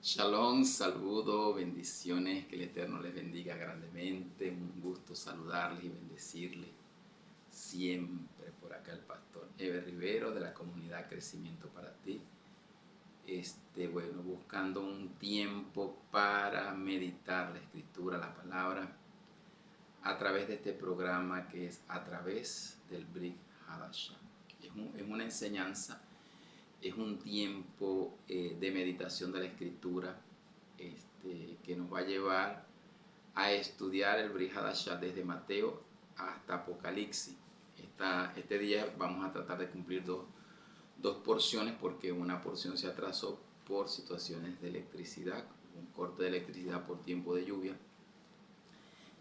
Shalom, saludo, bendiciones, que el Eterno les bendiga grandemente. Un gusto saludarles y bendecirles. Siempre por acá el pastor Eber Rivero de la comunidad Crecimiento para Ti. Buscando un tiempo para meditar la escritura, la palabra, a través de este programa que es a través del Brit Hadashah. Es una enseñanza. Es un tiempo de meditación de la escritura que nos va a llevar a estudiar el Brit Hadashah desde Mateo hasta Apocalipsis. Este día vamos a tratar de cumplir dos porciones porque una porción se atrasó por situaciones de electricidad, un corte de electricidad por tiempo de lluvia.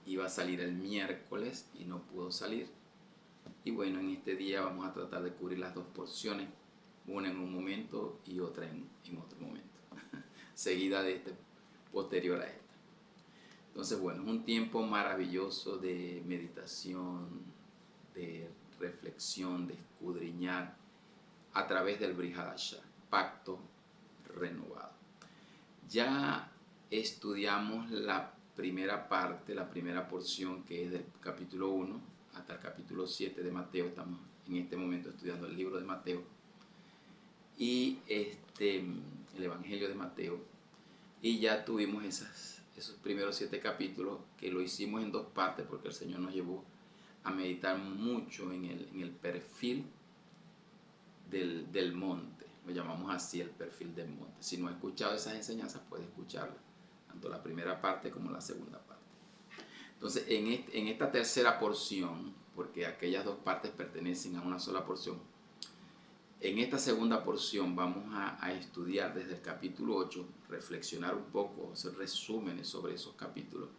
Iba a salir el miércoles y no pudo salir. Y bueno, en este día vamos a tratar de cubrir las dos porciones, una en un momento y otra en otro momento, seguida de posterior a esta. Entonces, bueno, es un tiempo maravilloso de meditación, de reflexión, de escudriñar a través del Brit Hadashah, pacto renovado. Ya estudiamos la primera parte, la primera porción, que es del capítulo 1 hasta el capítulo 7 de Mateo. Estamos en este momento estudiando el libro de Mateo y el Evangelio de Mateo, y ya tuvimos esos primeros 7 capítulos que lo hicimos en dos partes porque el Señor nos llevó a meditar mucho en el perfil del monte. Lo llamamos así, el perfil del monte. Si no has escuchado esas enseñanzas, puedes escucharlas, tanto la primera parte como la segunda parte. Entonces, en esta tercera porción, porque aquellas dos partes pertenecen a una sola porción, en esta segunda porción vamos a estudiar desde el capítulo 8, reflexionar un poco, hacer resúmenes sobre esos capítulos,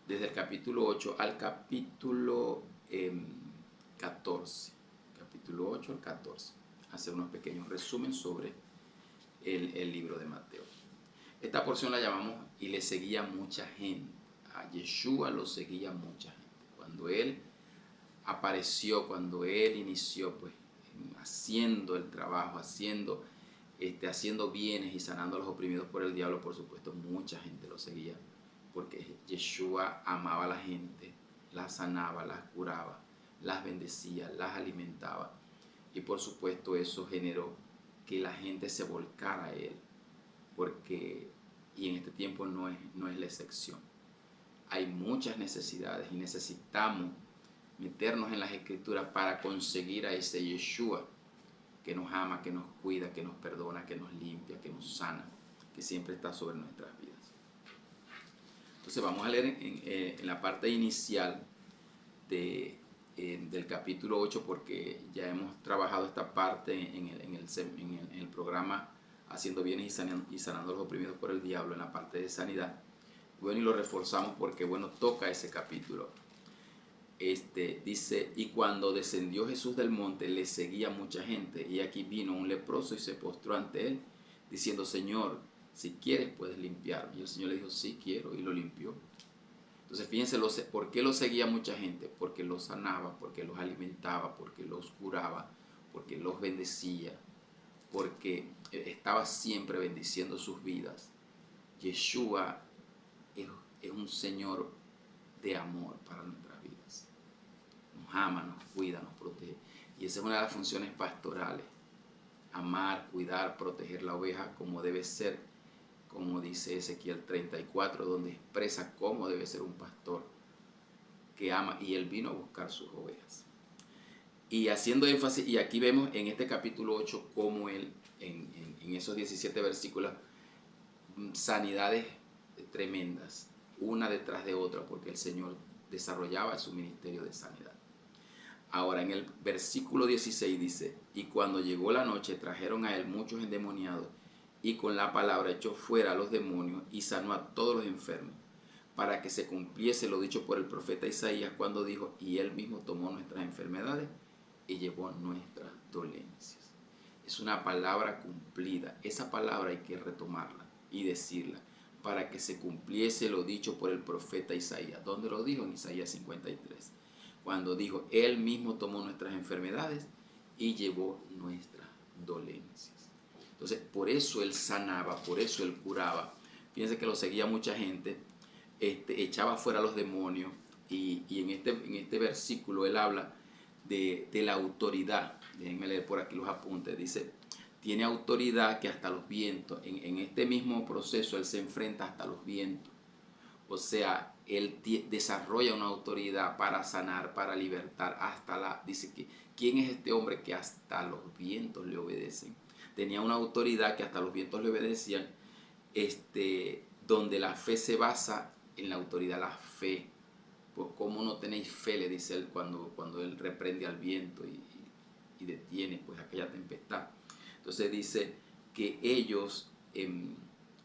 desde el capítulo 8 al capítulo 14, capítulo 8 al 14, hacer unos pequeños resúmenes sobre el libro de Mateo. Esta porción la llamamos "y le seguía mucha gente". A Yeshua lo seguía mucha gente. Cuando él apareció, cuando él inició, pues, haciendo el trabajo, haciendo bienes y sanando a los oprimidos por el diablo, por supuesto, mucha gente lo seguía, porque Yeshua amaba a la gente, las sanaba, las curaba, las bendecía, las alimentaba, y por supuesto eso generó que la gente se volcara a él, y en este tiempo no es la excepción. Hay muchas necesidades y necesitamos meternos en las escrituras para conseguir a ese Yeshua que nos ama, que nos cuida, que nos perdona, que nos limpia, que nos sana, que siempre está sobre nuestras vidas. Entonces vamos a leer en la parte inicial del capítulo 8, porque ya hemos trabajado esta parte en el programa Haciendo Bienes y Sanando a los Oprimidos por el Diablo, en la parte de sanidad. Bueno, y lo reforzamos porque, bueno, toca ese capítulo. Dice: y cuando descendió Jesús del monte, le seguía mucha gente, y aquí vino un leproso y se postró ante él, diciendo: Señor, si quieres puedes limpiarme. Y el Señor le dijo: sí quiero, y lo limpió. Entonces fíjense, ¿por qué lo seguía mucha gente? Porque los sanaba, porque los alimentaba, porque los curaba, porque los bendecía, porque estaba siempre bendiciendo sus vidas. Yeshua es un Señor de amor para nuestras vidas. Nos ama, nos cuida, nos protege. Y esa es una de las funciones pastorales: amar, cuidar, proteger la oveja como debe ser, como dice Ezequiel 34, donde expresa cómo debe ser un pastor que ama, y él vino a buscar sus ovejas. Y haciendo énfasis, y aquí vemos en este capítulo 8 cómo él, en esos 17 versículos, sanidades tremendas, una detrás de otra, porque el Señor desarrollaba su ministerio de sanidad. Ahora, en el versículo 16 dice: y cuando llegó la noche, trajeron a él muchos endemoniados, y con la palabra echó fuera a los demonios y sanó a todos los enfermos, para que se cumpliese lo dicho por el profeta Isaías, cuando dijo: y él mismo tomó nuestras enfermedades y llevó nuestras dolencias. Es una palabra cumplida. Esa palabra hay que retomarla y decirla, para que se cumpliese lo dicho por el profeta Isaías. ¿Dónde lo dijo? En Isaías 53. Cuando dijo: él mismo tomó nuestras enfermedades y llevó nuestras dolencias. Entonces, por eso él sanaba, por eso él curaba. Fíjense que lo seguía mucha gente, echaba fuera a los demonios, y en este versículo él habla de la autoridad. Déjenme leer por aquí los apuntes. Dice, tiene autoridad que hasta los vientos. En este mismo proceso él se enfrenta hasta los vientos. O sea, él desarrolla una autoridad para sanar, para libertar, dice que, ¿quién es este hombre que hasta los vientos le obedecen? Tenía una autoridad que hasta los vientos le obedecían, donde la fe se basa en la autoridad, la fe. Pues, ¿cómo no tenéis fe?, le dice él cuando él reprende al viento y detiene pues aquella tempestad. Entonces dice que ellos,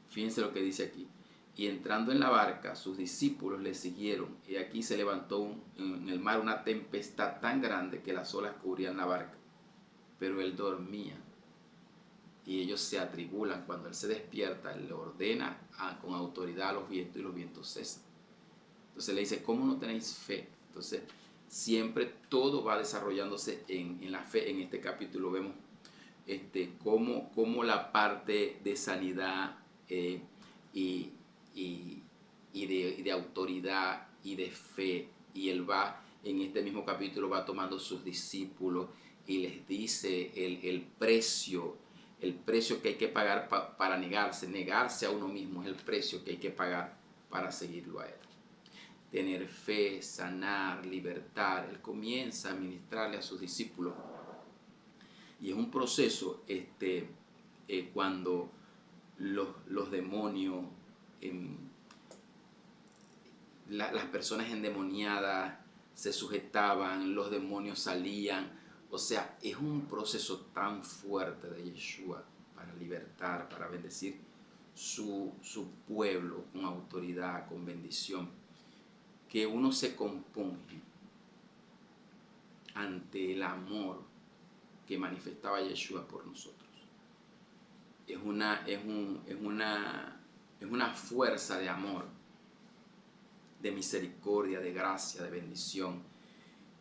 fíjense lo que dice aquí, y entrando en la barca, sus discípulos le siguieron, y aquí se levantó en el mar una tempestad tan grande que las olas cubrían la barca, pero él dormía. Y ellos se atribulan. Cuando él se despierta, él le ordena con autoridad a los vientos, y los vientos cesan. Entonces le dice, ¿cómo no tenéis fe? Entonces siempre todo va desarrollándose en la fe. En este capítulo vemos cómo la parte de sanidad y de autoridad y de fe, y él va, en este mismo capítulo va tomando sus discípulos y les dice el precio que hay que pagar para negarse a uno mismo, es el precio que hay que pagar para seguirlo a él. Tener fe, sanar, libertar. Él comienza a ministrarle a sus discípulos, y es un proceso cuando los demonios, las personas endemoniadas se sujetaban, los demonios salían. O sea, es un proceso tan fuerte de Yeshua para libertar, para bendecir su pueblo con autoridad, con bendición, que uno se compunge ante el amor que manifestaba Yeshua por nosotros. Es una fuerza de amor, de misericordia, de gracia, de bendición,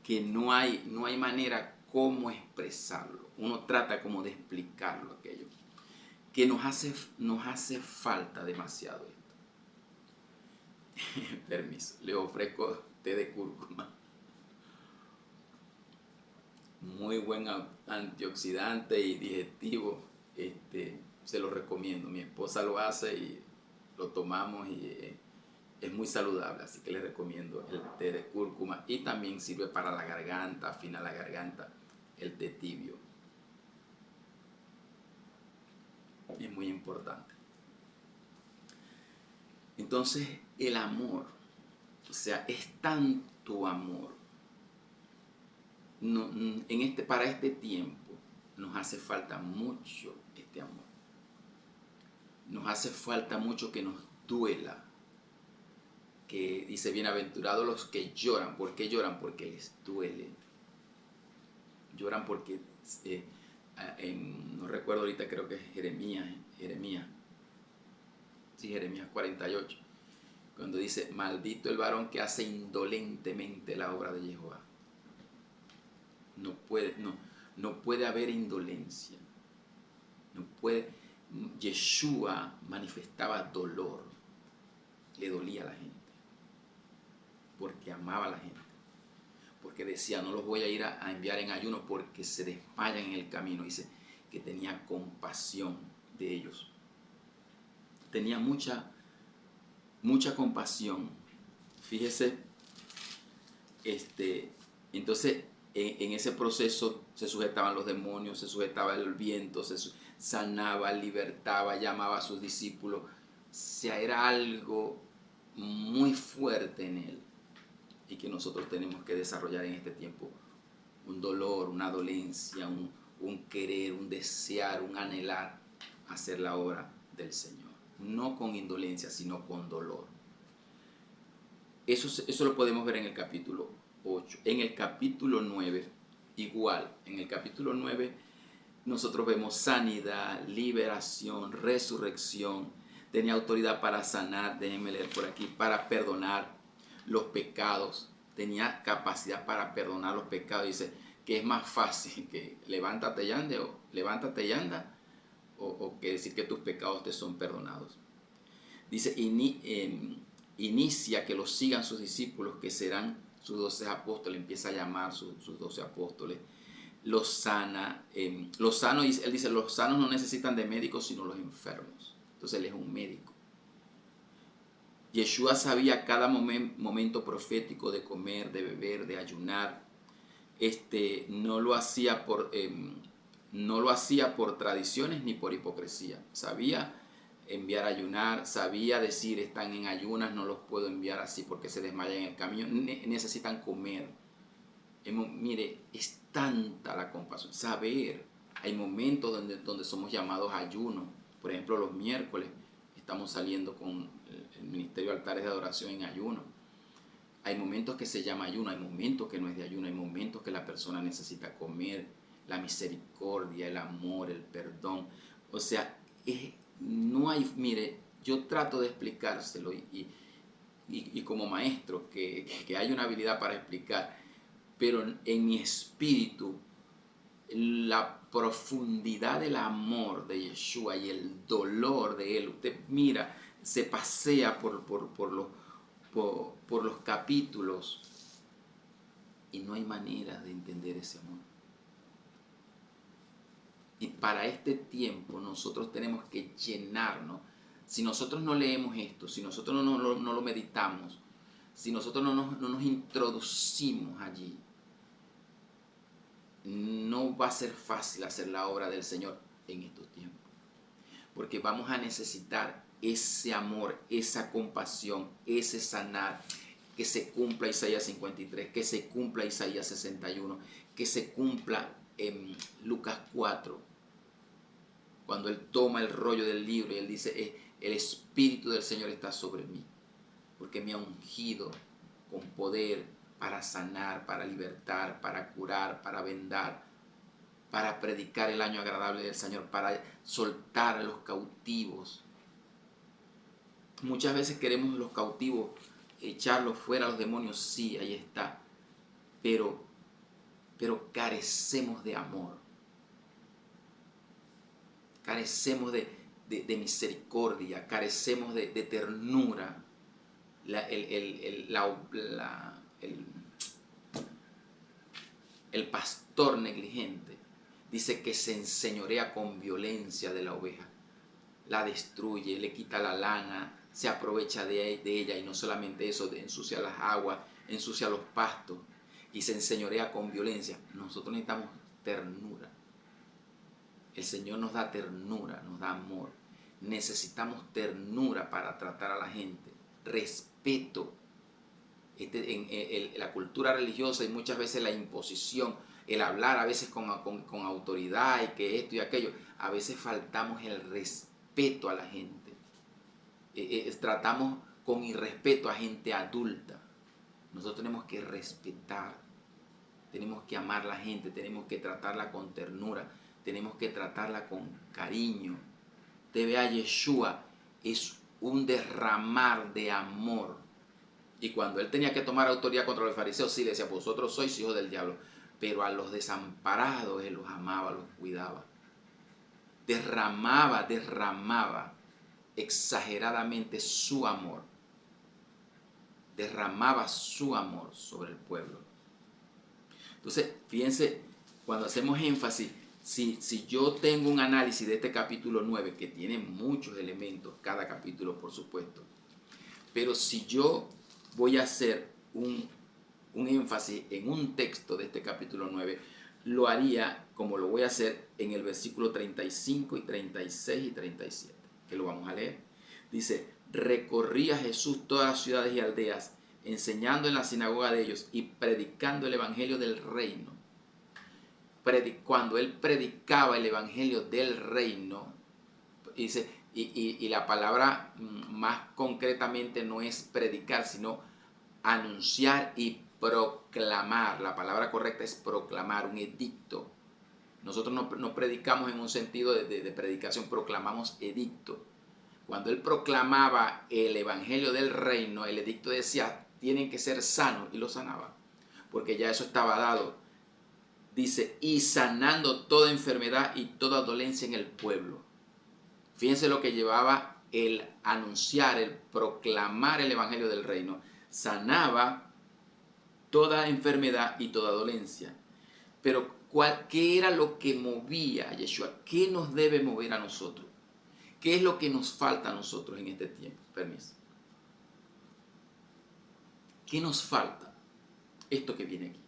que no hay manera cómo expresarlo. Uno trata como de explicarlo aquello, que nos hace falta demasiado esto. Permiso, le ofrezco té de cúrcuma. Muy buen antioxidante y digestivo. Se lo recomiendo. Mi esposa lo hace y lo tomamos, y es muy saludable, así que les recomiendo el té de cúrcuma. Y también sirve para la garganta, afina la garganta, el té tibio. Es muy importante. Entonces, el amor, o sea, es tanto amor. Para este tiempo nos hace falta mucho este amor. Nos hace falta mucho que nos duela. Que dice, bienaventurados los que lloran. ¿Por qué lloran? Porque les duele. Lloran porque, no recuerdo ahorita, creo que es Jeremías. Sí, Jeremías 48. Cuando dice, maldito el varón que hace indolentemente la obra de Jehová. No puede haber indolencia. Yeshua manifestaba dolor. Le dolía a la gente. Porque amaba a la gente. Porque decía, no los voy a ir a enviar en ayuno porque se desmayan en el camino. Dice que tenía compasión de ellos. Tenía mucha compasión. Fíjese, entonces en ese proceso se sujetaban los demonios, se sujetaba el viento, se sanaba, libertaba, llamaba a sus discípulos. O sea, era algo muy fuerte en él, y que nosotros tenemos que desarrollar en este tiempo. Un dolor, una dolencia, un querer, un desear, un anhelar hacer la obra del Señor. No con indolencia, sino con dolor. Eso lo podemos ver en el capítulo 8. En el capítulo 9, igual. En el capítulo 9 nosotros vemos sanidad, liberación, resurrección. Tenía autoridad para sanar, déjenme leer por aquí, para perdonar los pecados. Tenía capacidad para perdonar los pecados. Dice que es más fácil que levántate y ande, o levántate y anda, o que decir que tus pecados te son perdonados. Dice, inicia que los sigan sus discípulos, que serán sus 12 apóstoles, empieza a llamar sus 12 apóstoles, los sana, los sanos, él dice, los sanos no necesitan de médicos, sino los enfermos. Entonces él es un médico. Yeshua sabía cada momento profético de comer, de beber, de ayunar. No lo hacía por tradiciones ni por hipocresía. Sabía enviar a ayunar, sabía decir, están en ayunas, no los puedo enviar así porque se desmayan en el camino, necesitan comer. Mire, es tanta la compasión. Saber, hay momentos donde somos llamados a ayuno. Por ejemplo, los miércoles estamos saliendo con el Ministerio de Altares de Adoración en ayuno. Hay momentos que se llama ayuno, hay momentos que no es de ayuno, hay momentos que la persona necesita comer, la misericordia, el amor, el perdón. O sea, no hay, mire, yo trato de explicárselo y como maestro que hay una habilidad para explicar, pero en mi espíritu la profundidad del amor de Yeshua y el dolor de él, usted mira, se pasea por los capítulos y no hay manera de entender ese amor. Y para este tiempo nosotros tenemos que llenarnos. Si nosotros no leemos esto, si nosotros no lo meditamos, si nosotros no nos introducimos allí, no va a ser fácil hacer la obra del Señor en estos tiempos. Porque vamos a necesitar ese amor, esa compasión, ese sanar, que se cumpla Isaías 53, que se cumpla Isaías 61, que se cumpla en Lucas 4, cuando él toma el rollo del libro y él dice, el Espíritu del Señor está sobre mí, porque me ha ungido con poder para sanar, para libertar, para curar, para vendar, para predicar el año agradable del Señor, para soltar a los cautivos. Muchas veces queremos los cautivos echarlos fuera a los demonios, sí, ahí está, pero carecemos de amor, carecemos de misericordia, carecemos de ternura. El pastor negligente dice que se enseñorea con violencia de la oveja, la destruye, le quita la lana, se aprovecha de ella, y no solamente eso, ensucia las aguas, ensucia los pastos y se enseñorea con violencia. Nosotros necesitamos ternura. El Señor nos da ternura, nos da amor. Necesitamos ternura para tratar a la gente, respeto. En la cultura religiosa y muchas veces la imposición, el hablar a veces con autoridad y que esto y aquello, a veces faltamos el respeto a la gente. Tratamos con irrespeto a gente adulta. Nosotros tenemos que respetar, tenemos que amar a la gente, tenemos que tratarla con ternura, tenemos que tratarla con cariño. Usted ve a Yeshua, es un derramar de amor. Y cuando él tenía que tomar autoridad contra los fariseos, sí le decía, vosotros sois hijos del diablo. Pero a los desamparados él los amaba, los cuidaba. Derramaba exageradamente su amor. Derramaba su amor sobre el pueblo. Entonces, fíjense, cuando hacemos énfasis, si yo tengo un análisis de este capítulo 9, que tiene muchos elementos, cada capítulo por supuesto, pero si yo voy a hacer un énfasis en un texto de este capítulo 9, lo haría como lo voy a hacer en el versículo 35 y 36 y 37, que lo vamos a leer. Dice, recorría Jesús todas las ciudades y aldeas, enseñando en la sinagoga de ellos y predicando el evangelio del reino. Cuando él predicaba el evangelio del reino, dice, y la palabra más concretamente no es predicar, sino anunciar y proclamar. La palabra correcta es proclamar, un edicto. Nosotros no predicamos en un sentido de predicación, proclamamos edicto. Cuando él proclamaba el evangelio del reino, el edicto decía, tienen que ser sanos, y lo sanaba, porque ya eso estaba dado. Dice, y sanando toda enfermedad y toda dolencia en el pueblo. Fíjense lo que llevaba el anunciar, el proclamar el evangelio del reino. Sanaba toda enfermedad y toda dolencia. Pero ¿qué era lo que movía a Yeshua? ¿Qué nos debe mover a nosotros? ¿Qué es lo que nos falta a nosotros en este tiempo? Permiso. ¿Qué nos falta? Esto que viene aquí.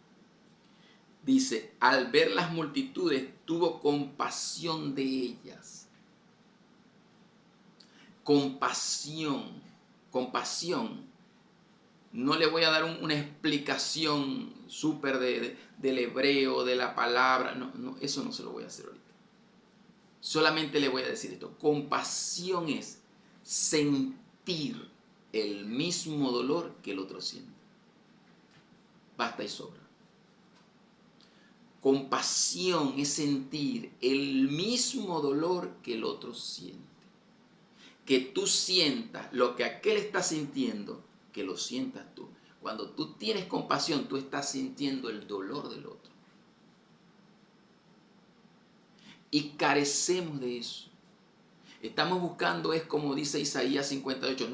Dice, al ver las multitudes, tuvo compasión de ellas. Compasión. Compasión. No le voy a dar una explicación súper del hebreo, de la palabra. No, eso no se lo voy a hacer ahorita. Solamente le voy a decir esto. Compasión es sentir el mismo dolor que el otro siente. Basta y sobra. Compasión es sentir el mismo dolor que el otro siente. Que tú sientas lo que aquel está sintiendo, que lo sientas tú. Cuando tú tienes compasión, tú estás sintiendo el dolor del otro. Y carecemos de eso. Estamos buscando, es como dice Isaías 58,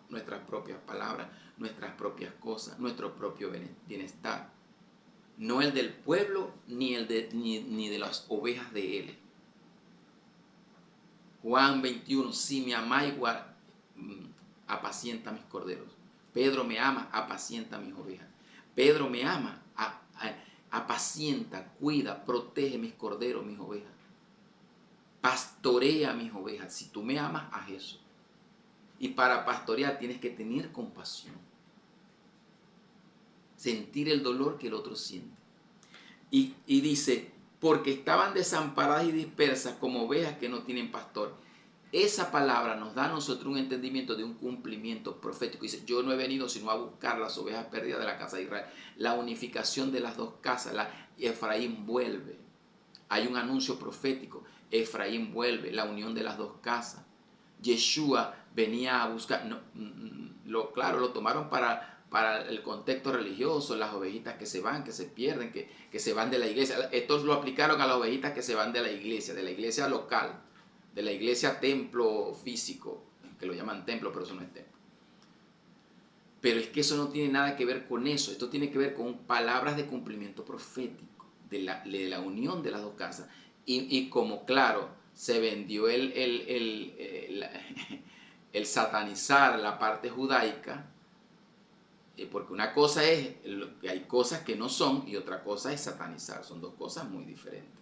nuestras propias palabras, nuestras propias cosas, nuestro propio bienestar. No el del pueblo ni de las ovejas de él. Juan 21, si me amáis, apacienta mis corderos. Pedro me ama, apacienta mis ovejas. Pedro me ama, apacienta, cuida, protege mis corderos, mis ovejas. Pastorea mis ovejas. Si tú me amas, haz eso. Y para pastorear tienes que tener compasión. Sentir el dolor que el otro siente. Y dice, porque estaban desamparadas y dispersas como ovejas que no tienen pastor. Esa palabra nos da a nosotros un entendimiento de un cumplimiento profético. Dice, yo no he venido sino a buscar las ovejas perdidas de la casa de Israel. La unificación de las dos casas. Efraín vuelve. Hay un anuncio profético. Efraín vuelve. La unión de las dos casas. Yeshua venía a buscar. Claro, lo tomaron para el contexto religioso, las ovejitas que se van, que se pierden, que se van de la iglesia. Estos lo aplicaron a las ovejitas que se van de la iglesia local, de la iglesia templo físico, que lo llaman templo, pero eso no es templo. Pero es que eso no tiene nada que ver con eso. Esto tiene que ver con palabras de cumplimiento profético, de la unión de las dos casas. Y como, claro, se vendió el satanizar la parte judaica, porque una cosa es que hay cosas que no son y otra cosa es satanizar. Son dos cosas muy diferentes.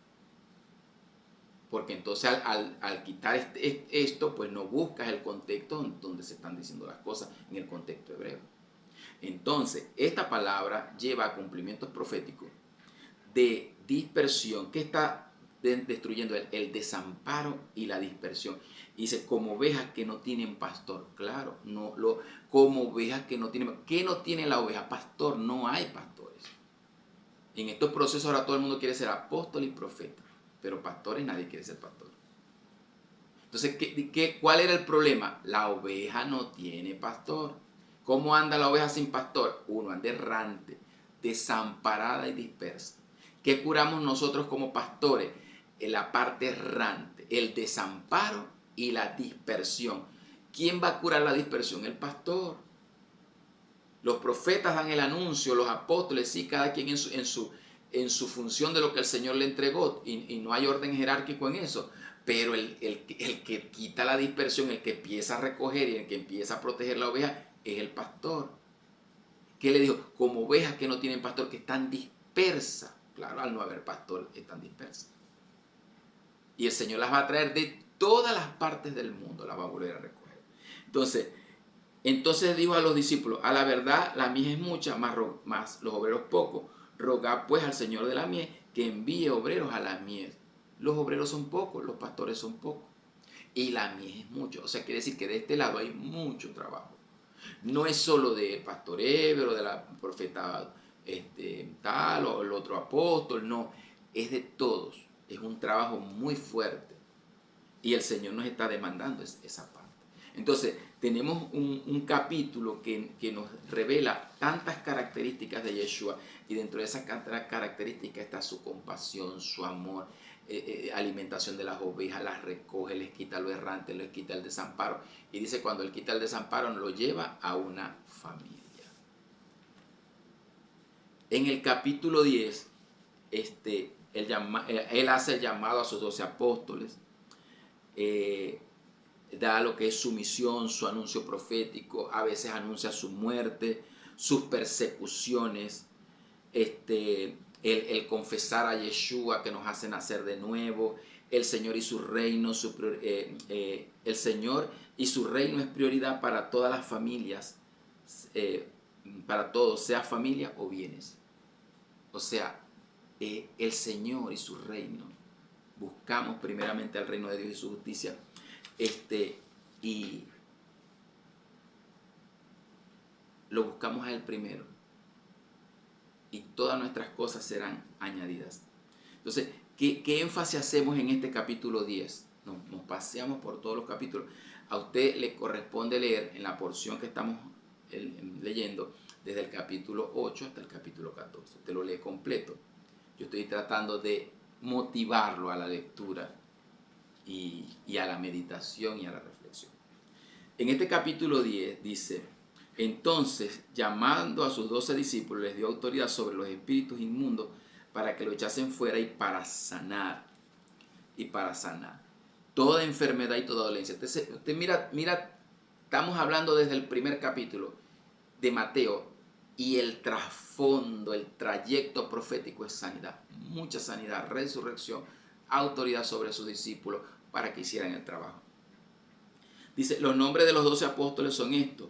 Porque entonces al quitar esto, pues no buscas el contexto donde se están diciendo las cosas, en el contexto hebreo. Entonces, esta palabra lleva a cumplimientos proféticos de dispersión. ¿Qué está destruyendo? El desamparo y la dispersión. Y dice, como ovejas que no tienen pastor. Claro, como ovejas que no tienen. ¿Qué no tiene la oveja? Pastor. No hay pastores. En estos procesos ahora todo el mundo quiere ser apóstol y profeta. Pero pastores nadie quiere ser pastor. Entonces, ¿cuál era el problema? La oveja no tiene pastor. ¿Cómo anda la oveja sin pastor? Uno anda errante, desamparada y dispersa. ¿Qué curamos nosotros como pastores? En la parte errante, el desamparo y la dispersión. ¿Quién va a curar la dispersión? El pastor. Los profetas dan el anuncio, los apóstoles, sí, cada quien en su función de lo que el Señor le entregó, y no hay orden jerárquico en eso, pero el que quita la dispersión, el que empieza a recoger y el que empieza a proteger la oveja es el pastor. ¿Qué le dijo? Como ovejas que no tienen pastor, que están dispersas. Claro, al no haber pastor están dispersas. Y el Señor las va a traer de todas las partes del mundo, las va a volver a recoger. Entonces dijo a los discípulos, a la verdad la mies es mucha, más los obreros pocos. Rogad pues al Señor de la mies que envíe obreros a la mies. Los obreros son pocos, los pastores son pocos. Y la mies es mucho. O sea, quiere decir que de este lado hay mucho trabajo. No es solo de pastor Heber o de la profeta tal o el otro apóstol, no. Es de todos. Es un trabajo muy fuerte. Y el Señor nos está demandando esa parte. Entonces, tenemos un capítulo que nos revela tantas características de Yeshua, y dentro de esas características está su compasión, su amor, alimentación de las ovejas, las recoge, les quita lo errante, les quita el desamparo. Y dice, cuando él quita el desamparo, lo lleva a una familia. En el capítulo 10, él hace el llamado a sus 12 apóstoles, da lo que es su misión, su anuncio profético, a veces anuncia su muerte, sus persecuciones, el confesar a Yeshua que nos hace nacer de nuevo, el Señor y su reino, el Señor y su reino es prioridad para todas las familias, para todos, sea familia o bienes. O sea, el Señor y su reino. Buscamos primeramente el reino de Dios y su justicia. Y lo buscamos a Él primero. Y todas nuestras cosas serán añadidas. Entonces, ¿qué énfasis hacemos en este capítulo 10? Nos paseamos por todos los capítulos. A usted le corresponde leer en la porción que estamos leyendo desde el capítulo 8 hasta el capítulo 14. Usted lo lee completo. Yo estoy tratando de motivarlo a la lectura y a la meditación y a la reflexión. En este capítulo 10 dice: entonces, llamando a sus 12 discípulos, les dio autoridad sobre los espíritus inmundos para que lo echasen fuera y para sanar toda enfermedad y toda dolencia. Usted mira, estamos hablando desde el primer capítulo de Mateo y el trasfondo, el trayecto profético es sanidad, mucha sanidad, resurrección, autoridad sobre sus discípulos para que hicieran el trabajo. Dice, los nombres de los 12 apóstoles son estos: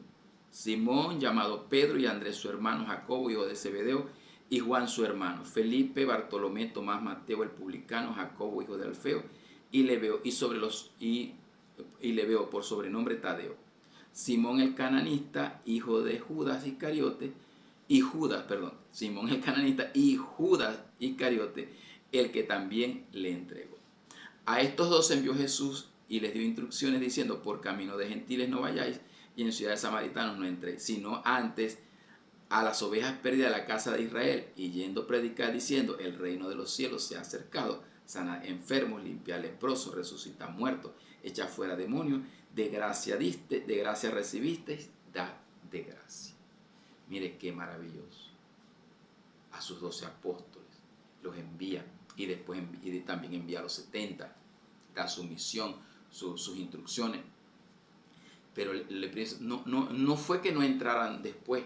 Simón, llamado Pedro, y Andrés su hermano, Jacobo, hijo de Zebedeo, y Juan su hermano, Felipe, Bartolomé, Tomás, Mateo el publicano, Jacobo, hijo de Alfeo, y Lebeo, y Lebeo por sobrenombre Tadeo, Simón el cananista, hijo de Judas Iscariote, Simón el cananista y Judas Iscariote, el que también le entregó. A estos dos envió Jesús y les dio instrucciones diciendo: por camino de gentiles no vayáis, y en ciudad de samaritanos no entréis, sino antes a las ovejas perdidas de la casa de Israel, y yendo a predicar diciendo: el reino de los cielos se ha acercado, sana enfermos, limpia leprosos, resucita muertos, echa fuera demonios, de gracia diste, de gracia recibisteis, da de gracia. Mire qué maravilloso. A sus 12 apóstoles los envía, y después también envía a los 70, da su misión, sus instrucciones. Pero no fue que no entraran después,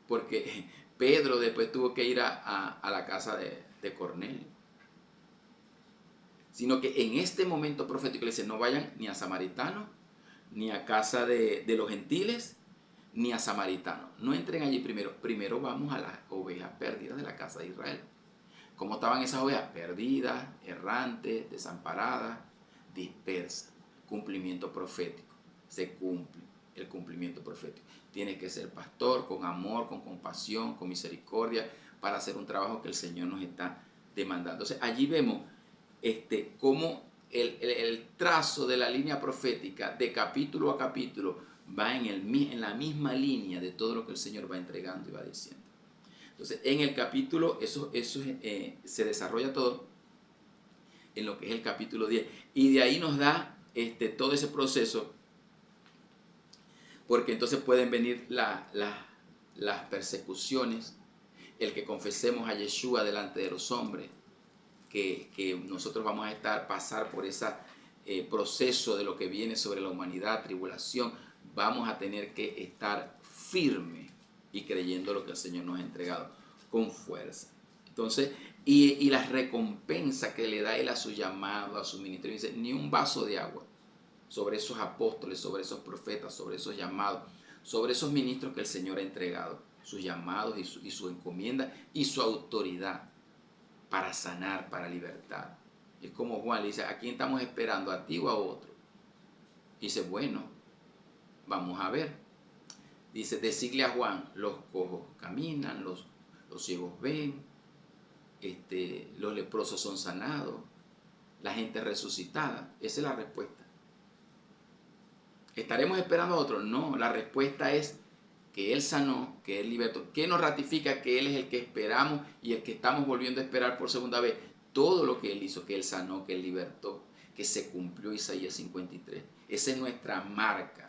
porque Pedro después tuvo que ir a la casa de Cornelio, sino que en este momento profético le dice: no vayan ni a samaritanos, ni a casa de los gentiles, ni a samaritanos. No entren allí primero vamos a las ovejas perdidas de la casa de Israel. ¿Cómo estaban esas ovejas? Perdidas, errantes, desamparadas, dispersas. Cumplimiento profético. Se cumple el cumplimiento profético. Tienes que ser pastor con amor, con compasión, con misericordia, para hacer un trabajo que el Señor nos está demandando. Entonces allí vemos cómo el trazo de la línea profética de capítulo a capítulo va en la misma línea de todo lo que el Señor va entregando y va diciendo. Entonces, en el capítulo, eso se desarrolla todo en lo que es el capítulo 10. Y de ahí nos da todo ese proceso, porque entonces pueden venir las persecuciones, el que confesemos a Yeshua delante de los hombres, que nosotros vamos a pasar por ese proceso de lo que viene sobre la humanidad, tribulación. Vamos a tener que estar firmes y creyendo lo que el Señor nos ha entregado con fuerza. Entonces, y las recompensas que le da Él a su llamado, a su ministerio, dice: ni un vaso de agua sobre esos apóstoles, sobre esos profetas, sobre esos llamados, sobre esos ministros que el Señor ha entregado, sus llamados y su encomienda y su autoridad para sanar, para libertar. Es como Juan le dice: ¿a quién estamos esperando? ¿A ti o a otro? Y dice: bueno, vamos a ver. Dice: decirle a Juan: los cojos caminan, los ciegos ven, los leprosos son sanados, la gente resucitada. Esa es la respuesta. ¿Estaremos esperando a otro? No, la respuesta es que Él sanó, que Él libertó, que nos ratifica que Él es el que esperamos y el que estamos volviendo a esperar por segunda vez. todo lo que Él hizo, que Él sanó, que Él libertó, que se cumplió Isaías 53. Esa es nuestra marca.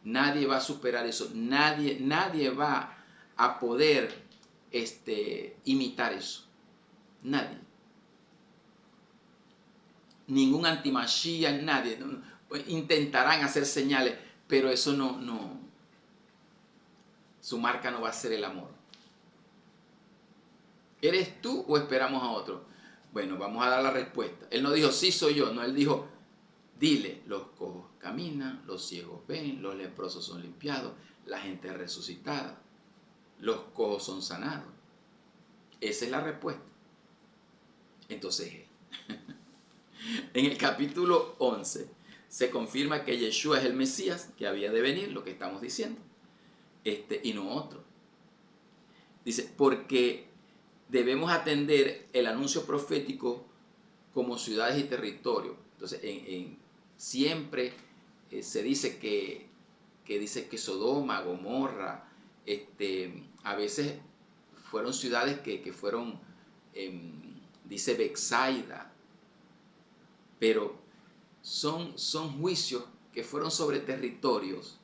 Nadie va a superar eso. Nadie va a poder imitar eso. Nadie. Ningún antimachía, nadie. Intentarán hacer señales, pero eso no. Su marca no va a ser el amor. ¿Eres tú o esperamos a otro? Bueno, vamos a dar la respuesta. Él no dijo, sí soy yo. No, él dijo, dile, los cojos caminan, los ciegos ven, los leprosos son limpiados, la gente es resucitada, los cojos son sanados. Esa es la respuesta. Entonces, en el capítulo 11 se confirma que Yeshua es el Mesías que había de venir, lo que estamos diciendo, y no otro. Dice, porque debemos atender el anuncio profético como ciudades y territorios. Entonces, siempre se dice que Sodoma, Gomorra, a veces fueron ciudades que fueron, dice Betsaida, pero son juicios que fueron sobre territorios,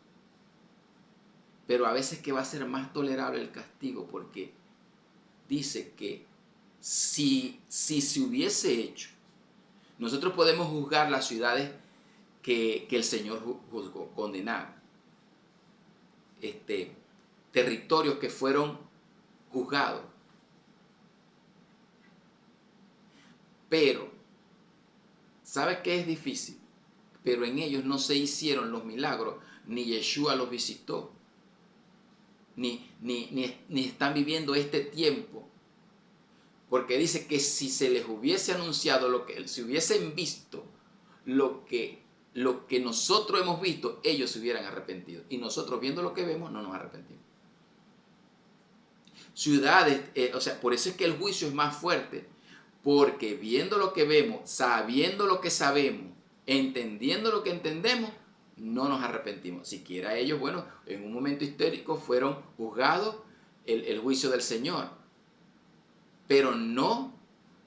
pero a veces que va a ser más tolerable el castigo, porque dice que si se hubiese hecho, nosotros podemos juzgar las ciudades que el Señor juzgó, condenar, territorios que fueron juzgados, pero ¿sabe qué es difícil? Pero en ellos no se hicieron los milagros, ni Yeshua los visitó, ni están viviendo este tiempo. Porque dice que si se les hubiese anunciado si hubiesen visto lo que nosotros hemos visto, ellos se hubieran arrepentido. Y nosotros viendo lo que vemos, no nos arrepentimos. Ciudades, por eso es que el juicio es más fuerte. Porque viendo lo que vemos, sabiendo lo que sabemos, entendiendo lo que entendemos, no nos arrepentimos. Siquiera ellos, bueno, en un momento histórico fueron juzgados el juicio del Señor, pero no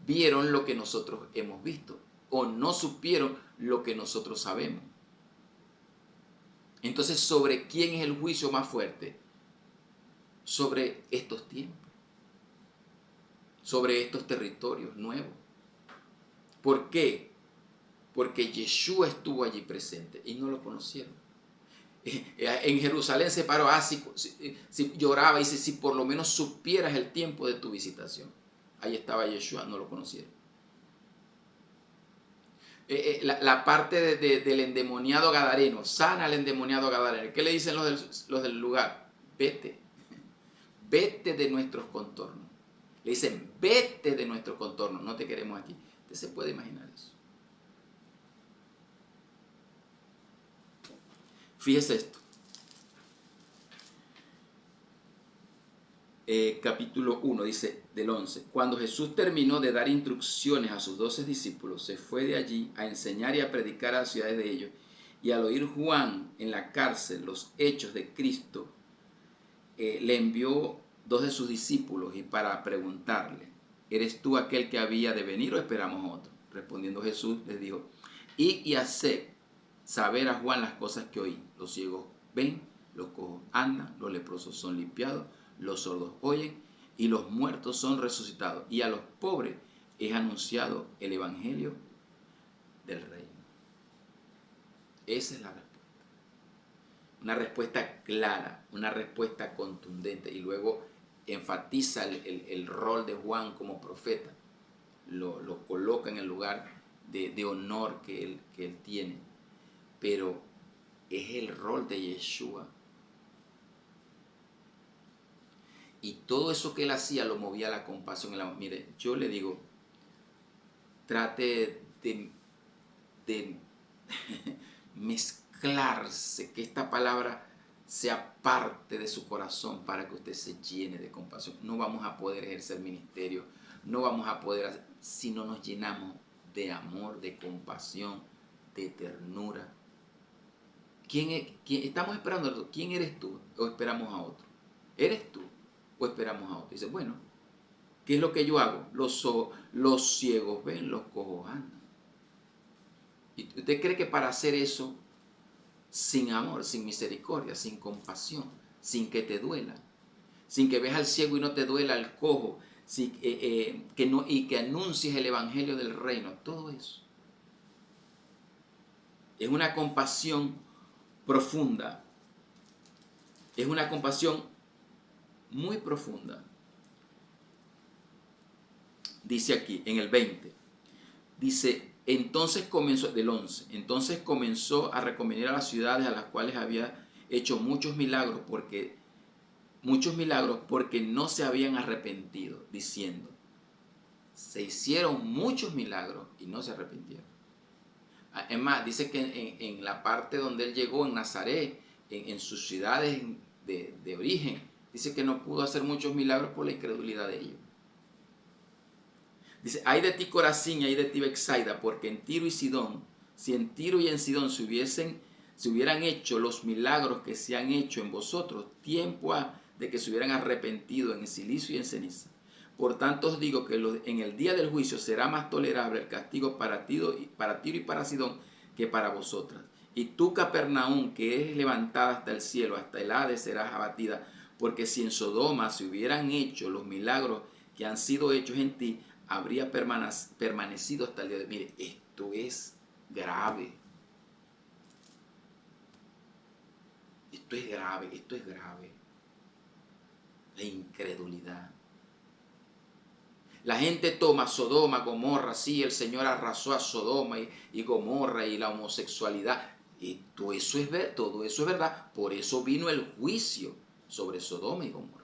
vieron lo que nosotros hemos visto o no supieron lo que nosotros sabemos. Entonces, ¿sobre quién es el juicio más fuerte? Sobre estos tiempos, sobre estos territorios nuevos. ¿Por qué? Porque Yeshua estuvo allí presente y no lo conocieron. En Jerusalén se paró, si lloraba y dice, si por lo menos supieras el tiempo de tu visitación. Ahí estaba Yeshua, no lo conocieron. La parte del endemoniado gadareno, sana al endemoniado gadareno. ¿Qué le dicen los del lugar? Vete de nuestros contornos. Le dicen, vete de nuestros contornos, no te queremos aquí. Usted se puede imaginar eso. Fíjese esto. Capítulo 1, dice del 11. Cuando Jesús terminó de dar instrucciones a sus 12 discípulos, se fue de allí a enseñar y a predicar a las ciudades de ellos. Y al oír Juan en la cárcel los hechos de Cristo, le envió 2 de sus discípulos y para preguntarle, ¿eres tú aquel que había de venir o esperamos a otro? Respondiendo Jesús les dijo, id y haced saber a Juan las cosas que oí. Los ciegos ven, los cojos andan, los leprosos son limpiados, los sordos oyen y los muertos son resucitados. Y a los pobres es anunciado el evangelio del reino. Esa es la respuesta. Una respuesta clara, una respuesta contundente. Y luego enfatiza el rol de Juan como profeta. Lo coloca en el lugar de honor que él tiene. Pero es el rol de Yeshua. Y todo eso que él hacía lo movía a la compasión. Mire, yo le digo, trate de mezclarse, que esta palabra sea parte de su corazón para que usted se llene de compasión. No vamos a poder ejercer ministerio, no vamos a poder hacer, si no nos llenamos de amor, de compasión, de ternura. Estamos esperando? ¿Quién eres tú o esperamos a otro? ¿Eres tú o esperamos a otro? Dice, bueno, ¿Qué es lo que yo hago? Los ciegos ven, los cojos andan. ¿Y usted cree que para hacer eso, sin amor, sin misericordia, sin compasión, sin que te duela, sin que veas al ciego y no te duela al cojo, y que anuncies el evangelio del reino, todo eso es una compasión profunda, es una compasión muy profunda? Dice aquí en el 20, dice, entonces comenzó, del 11, entonces comenzó a recomendar a las ciudades a las cuales había hecho muchos milagros porque no se habían arrepentido, diciendo, se hicieron muchos milagros y no se arrepintieron. Es más, dice que en la parte donde él llegó, en Nazaret, en sus ciudades de origen, dice que no pudo hacer muchos milagros por la incredulidad de ellos. Dice, ay de ti Corazín, ay de ti Betsaida, porque en Tiro y Sidón, si en Tiro y en Sidón se hubieran hecho los milagros que se han hecho en vosotros, tiempo ha de que se hubieran arrepentido en silicio y en ceniza. Por tanto os digo que en el día del juicio será más tolerable el castigo para Tiro y para Sidón que para vosotras. Y tú, Capernaum, que es levantada hasta el cielo, hasta el Hades serás abatida, porque si en Sodoma se hubieran hecho los milagros que han sido hechos en ti, habría permanecido hasta el día de hoy. Mire, esto es grave. Esto es grave, esto es grave. La incredulidad. La gente toma Sodoma, Gomorra, sí, el Señor arrasó a Sodoma y Gomorra y la homosexualidad. Y todo eso es verdad. Por eso vino el juicio sobre Sodoma y Gomorra.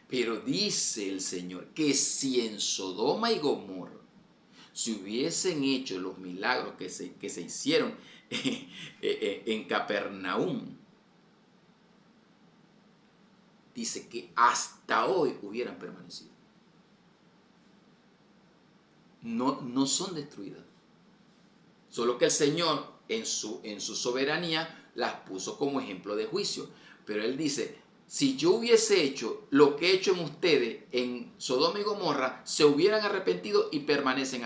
Pero dice el Señor que si en Sodoma y Gomorra se hubiesen hecho los milagros que se hicieron en Capernaum, dice que hasta hoy hubieran permanecido. No son destruidas. Solo que el Señor en su soberanía las puso como ejemplo de juicio. Pero Él dice, si yo hubiese hecho lo que he hecho en ustedes en Sodoma y Gomorra, se hubieran arrepentido y permanecen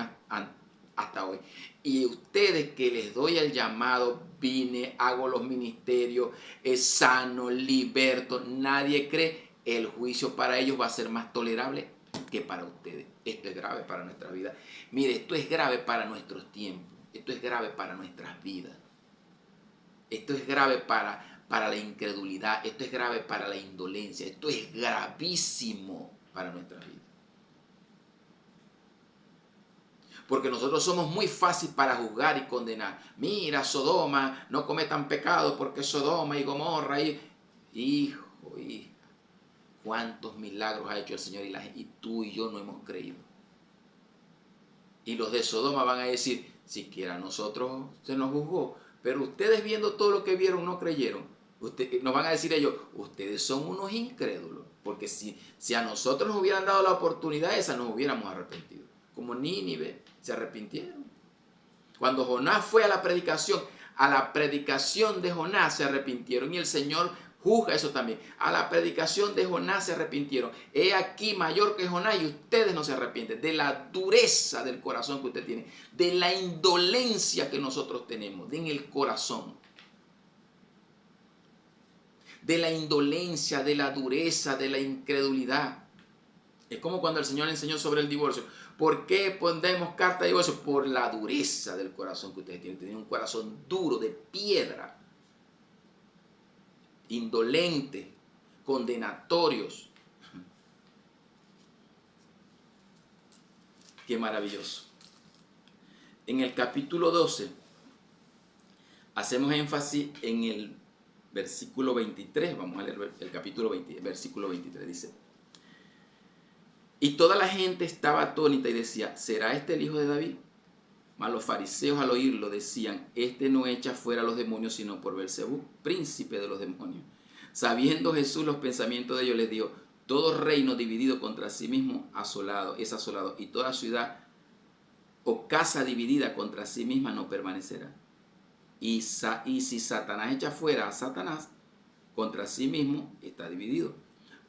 hasta hoy. Y ustedes que les doy el llamado, vine, hago los ministerios, sano, liberto, nadie cree, el juicio para ellos va a ser más tolerable que para ustedes. Esto es grave para nuestra vida. Mire, esto es grave para nuestros tiempos. Esto es grave para nuestras vidas. Esto es grave para la incredulidad. Esto es grave para la indolencia. Esto es gravísimo para nuestras vidas. Porque nosotros somos muy fáciles para juzgar y condenar. Mira, Sodoma, no cometan pecado porque Sodoma y Gomorra hijo, hija, cuántos milagros ha hecho el Señor y tú y yo no hemos creído. Y los de Sodoma van a decir, siquiera a nosotros se nos juzgó, pero ustedes viendo todo lo que vieron no creyeron. Nos van a decir ellos, ustedes son unos incrédulos, porque si a nosotros nos hubieran dado la oportunidad esa, nos hubiéramos arrepentido. Como Nínive se arrepintieron. Cuando Jonás fue a la predicación de Jonás se arrepintieron y el Señor juzga eso también. A la predicación de Jonás se arrepintieron. He aquí mayor que Jonás y ustedes no se arrepienten. De la dureza del corazón que usted tiene. De la indolencia que nosotros tenemos en el corazón. De la indolencia, de la dureza, de la incredulidad. Es como cuando el Señor enseñó sobre el divorcio. ¿Por qué pondremos carta de divorcio? Por la dureza del corazón que ustedes tienen. Tienen un corazón duro, de piedra. Indolentes, condenatorios. Qué maravilloso. En el capítulo 12 hacemos énfasis en el versículo 23. Vamos a leer el capítulo 20, versículo 23. Dice, y toda la gente estaba atónita y decía, ¿será este el hijo de David? Mas los fariseos al oírlo decían, este no echa fuera a los demonios sino por Beelzebú, príncipe de los demonios. Sabiendo Jesús los pensamientos de ellos, les dijo, todo reino dividido contra sí mismo es asolado, y toda ciudad o casa dividida contra sí misma no permanecerá. Y si Satanás echa fuera a Satanás, contra sí mismo está dividido.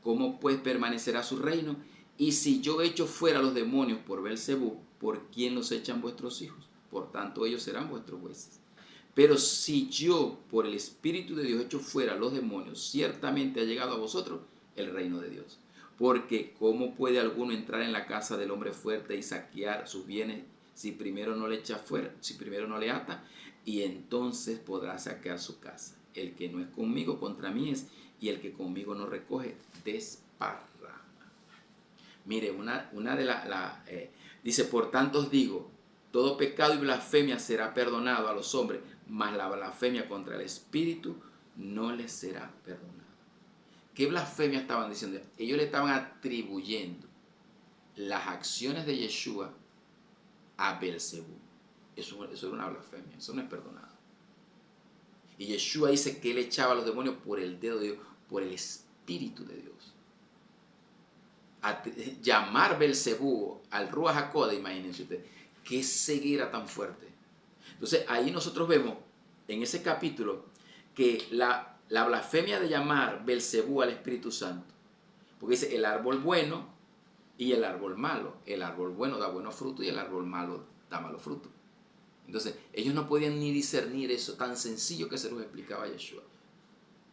¿cómo pues permanecerá su reino? Y si yo echo fuera a los demonios por Belcebú, ¿por quién los echan vuestros hijos? Por tanto, ellos serán vuestros jueces. Pero si yo, por el Espíritu de Dios, echo fuera a los demonios, ciertamente ha llegado a vosotros el reino de Dios. Porque ¿cómo puede alguno entrar en la casa del hombre fuerte y saquear sus bienes si primero no le echa fuera, si primero no le ata? Y entonces podrá saquear su casa. El que no es conmigo, contra mí es, y el que conmigo no recoge, desparrama. Mire, una de las... dice, por tanto os digo, todo pecado y blasfemia será perdonado a los hombres, mas la blasfemia contra el Espíritu no les será perdonada. ¿Qué blasfemia estaban diciendo? Ellos le estaban atribuyendo las acciones de Yeshua a Belcebú. Eso era una blasfemia, eso no es perdonado. Y Yeshua dice que él echaba a los demonios por el dedo de Dios, por el Espíritu de Dios. Llamar Belcebú al Ruach HaKodesh, imagínense ustedes, qué ceguera tan fuerte. Entonces ahí nosotros vemos en ese capítulo que la blasfemia de llamar Belcebú al Espíritu Santo, porque dice el árbol bueno y el árbol malo. El árbol bueno da buenos frutos y el árbol malo da malos frutos. Entonces ellos no podían ni discernir eso tan sencillo que se los explicaba Yeshua.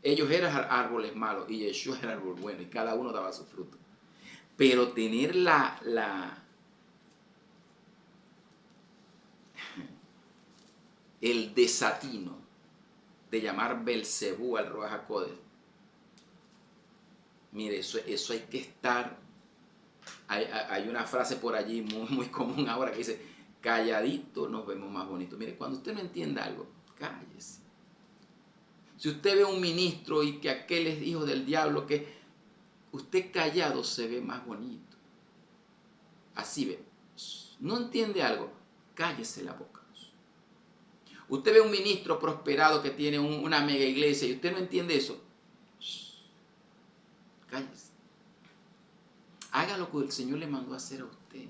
Ellos eran árboles malos y Yeshua era árbol bueno y cada uno daba su fruto. Pero tener el desatino de llamar Belcebú al Ruach HaKodesh, mire, eso hay que estar. Hay una frase por allí muy, muy común ahora que dice, calladito nos vemos más bonitos. Mire, cuando usted no entienda algo, cállese. Si usted ve a un ministro y que aquel es hijo del diablo, que usted callado se ve más bonito. Así ve. No entiende algo, cállese la boca. Usted ve a un ministro prosperado que tiene una mega iglesia y usted no entiende eso, cállese. Haga lo que el Señor le mandó a hacer a usted.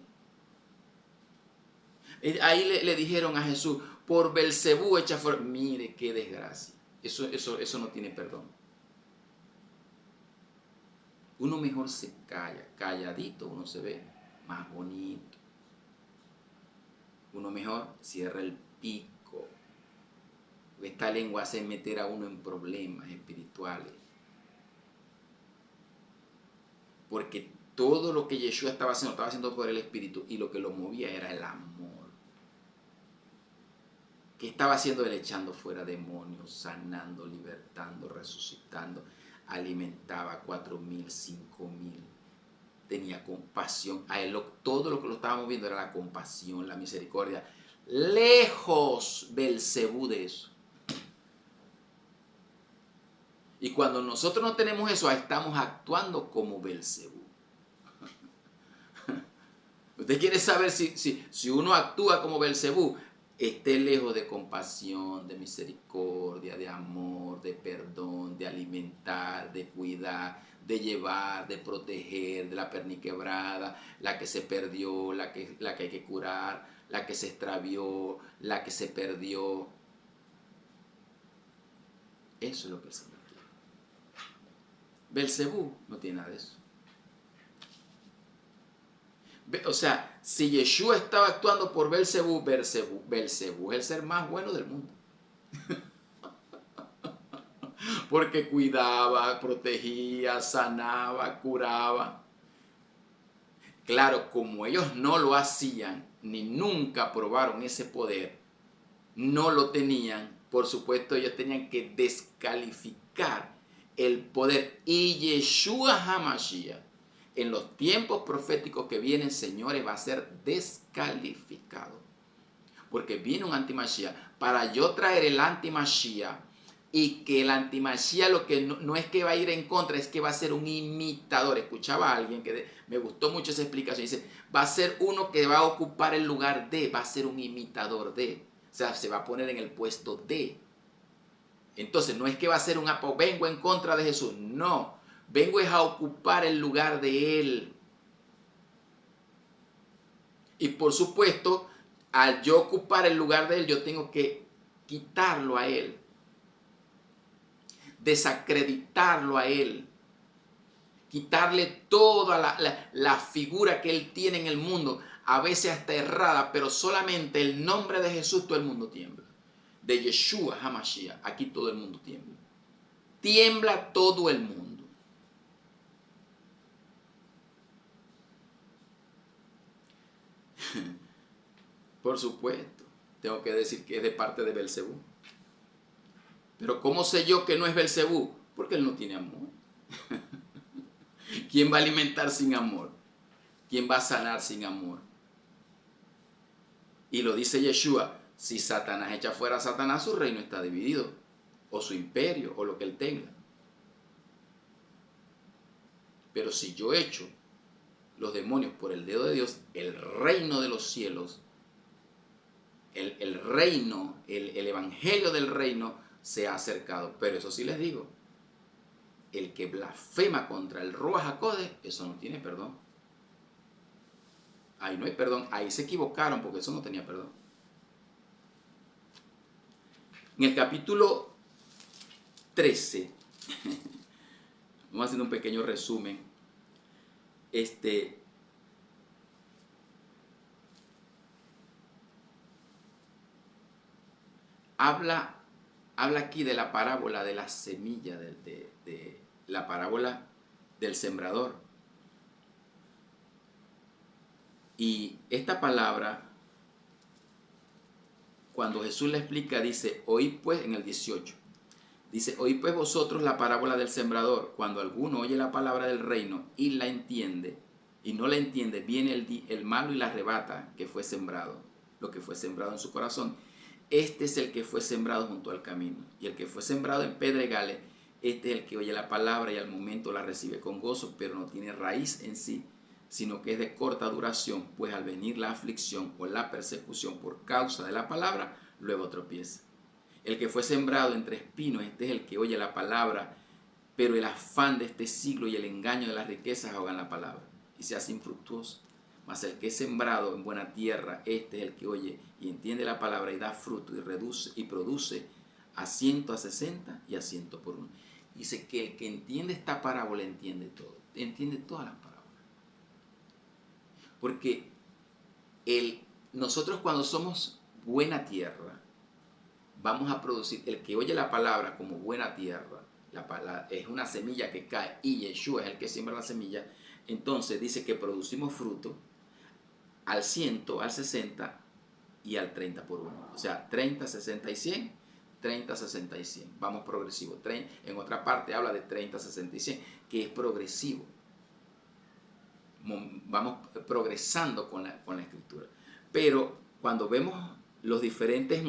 Ahí le dijeron a Jesús, por Belcebú echa fuera. Mire qué desgracia. Eso no tiene perdón. Uno mejor se calla, calladito uno se ve más bonito. Uno mejor cierra el pico. Esta lengua hace meter a uno en problemas espirituales. Porque todo lo que Yeshua estaba haciendo por el Espíritu y lo que lo movía era el amor. ¿Qué estaba haciendo él? Echando fuera demonios, sanando, libertando, resucitando. Alimentaba a 4.000, 5.000. Tenía compasión. A él todo lo que lo estábamos viendo era la compasión, la misericordia. Lejos Belcebú de eso. Y cuando nosotros no tenemos eso, estamos actuando como Belcebú. Usted quiere saber si uno actúa como Belcebú, esté lejos de compasión, de misericordia, de amor, de perdón, de alimentar, de cuidar, de llevar, de proteger, de la perniquebrada, la que se perdió, la que hay que curar, la que se extravió, la que se perdió. Eso es lo que el Señor quiere. Belcebú no tiene nada de eso. O sea, si Yeshua estaba actuando por Belcebú es el ser más bueno del mundo. Porque cuidaba, protegía, sanaba, curaba. Claro, como ellos no lo hacían, ni nunca probaron ese poder, no lo tenían, por supuesto ellos tenían que descalificar el poder. Y Yeshua HaMashiach, en los tiempos proféticos que vienen, señores, va a ser descalificado. Porque viene un anti-Mashiach. Para yo traer el anti-Mashiach, y que el anti-Mashiach lo que no es que va a ir en contra, es que va a ser un imitador. Escuchaba a alguien que me gustó mucho esa explicación. Dice, va a ser uno que va a ocupar el lugar de, va a ser un imitador de. O sea, se va a poner en el puesto de. Entonces, no es que va a ser vengo en contra de Jesús. No. Vengo es a ocupar el lugar de Él. Y por supuesto, al yo ocupar el lugar de Él, yo tengo que quitarlo a Él. Desacreditarlo a Él. quitarle toda la figura que él tiene en el mundo, a veces hasta errada, pero solamente el nombre de Jesús todo el mundo tiembla. De Yeshua HaMashiach, aquí todo el mundo tiembla. Tiembla todo el mundo. Por supuesto, tengo que decir que es de parte de Belcebú. Pero ¿cómo sé yo que no es Belcebú? Porque él no tiene amor. ¿Quién va a alimentar sin amor? ¿Quién va a sanar sin amor? Y lo dice Yeshua, si Satanás echa fuera a Satanás, su reino está dividido, o su imperio, o lo que él tenga. Pero si yo echo los demonios por el dedo de Dios, el reino de los cielos, el reino, el evangelio del reino se ha acercado. Pero eso sí les digo, el que blasfema contra el Ruach HaKodesh, eso no tiene perdón. Ahí no hay perdón, ahí se equivocaron porque eso no tenía perdón. En el capítulo 13, vamos haciendo un pequeño resumen, habla aquí de la parábola de la semilla, de la parábola del sembrador. Y esta palabra, cuando Jesús la explica, dice, oíd pues, en el 18, dice, oíd pues vosotros la parábola del sembrador. Cuando alguno oye la palabra del reino y la entiende, y no la entiende, viene el malo y la arrebata que fue sembrado, lo que fue sembrado en su corazón. Este es el que fue sembrado junto al camino. Y el que fue sembrado en pedregales, este es el que oye la palabra y al momento la recibe con gozo, pero no tiene raíz en sí, sino que es de corta duración, pues al venir la aflicción o la persecución por causa de la palabra, luego tropieza. El que fue sembrado entre espinos, este es el que oye la palabra, pero el afán de este siglo y el engaño de las riquezas ahogan la palabra y se hace infructuoso. Mas el que es sembrado en buena tierra, este es el que oye y entiende la palabra y da fruto y produce a 100, a 60 y a 100 por uno. Dice que el que entiende esta parábola entiende todo, entiende todas las parábolas. Porque nosotros cuando somos buena tierra, vamos a producir, el que oye la palabra como buena tierra, es una semilla que cae y Yeshua es el que siembra la semilla, entonces dice que producimos fruto al 100, al 60 y al 30 por uno. O sea, 30, 60 y 100, 30, 60 y 100. Vamos progresivo. En otra parte habla de 30, 60 y 100, que es progresivo. Vamos progresando con la escritura. Pero cuando vemos los diferentes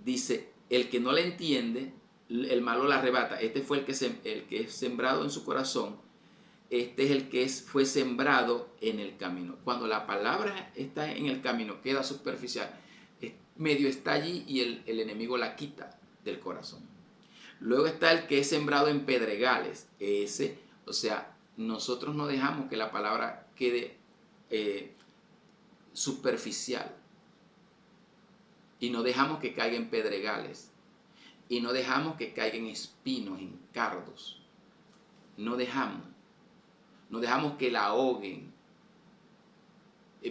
dice, el que no le entiende, el malo la arrebata. Este fue el que es sembrado en su corazón. Este es el que fue sembrado en el camino. Cuando la palabra está en el camino, queda superficial, medio está allí y el enemigo la quita del corazón. Luego está el que es sembrado en pedregales. O sea, nosotros no dejamos que la palabra quede superficial. Y no dejamos que caiga en pedregales. Y no dejamos que caiga en espinos, en cardos. No dejamos que la ahoguen.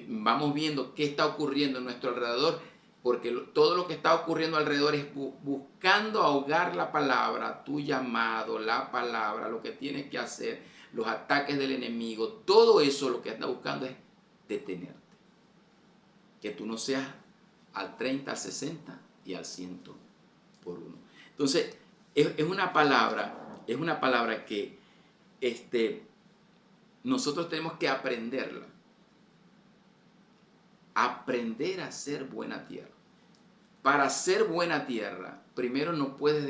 Vamos viendo qué está ocurriendo en nuestro alrededor, porque todo lo que está ocurriendo alrededor es buscando ahogar la palabra, tu llamado, la palabra, lo que tienes que hacer, los ataques del enemigo. Todo eso lo que está buscando es detenerte. Que tú no seas al 30, al 60 y al 100 por uno. Entonces, es una palabra que nosotros tenemos que aprenderla. Aprender a ser buena tierra. Para ser buena tierra, primero no puedes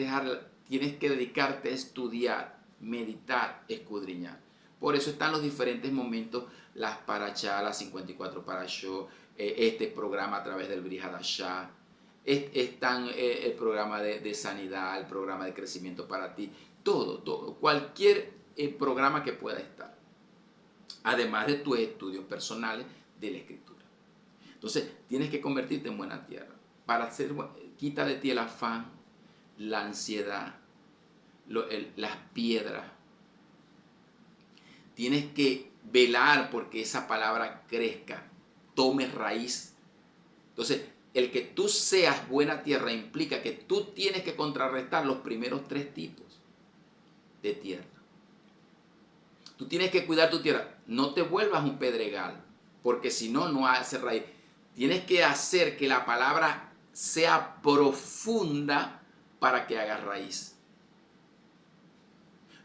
tienes que dedicarte a estudiar, meditar, escudriñar. Por eso están los diferentes momentos, las parashá, las 54 parashot, este programa a través del Brit Hadashah, están el programa de sanidad, el programa de crecimiento para ti, todo, cualquier programa que pueda estar, además de tus estudios personales de la escritura. Entonces, tienes que convertirte en buena tierra. Quita de ti el afán, la ansiedad, las piedras. Tienes que velar porque esa palabra crezca, tome raíz. Entonces, el que tú seas buena tierra implica que tú tienes que contrarrestar los primeros 3 tipos de tierra. Tú tienes que cuidar tu tierra. No te vuelvas un pedregal, porque si no, no hace raíz. Tienes que hacer que la palabra sea profunda para que haga raíz.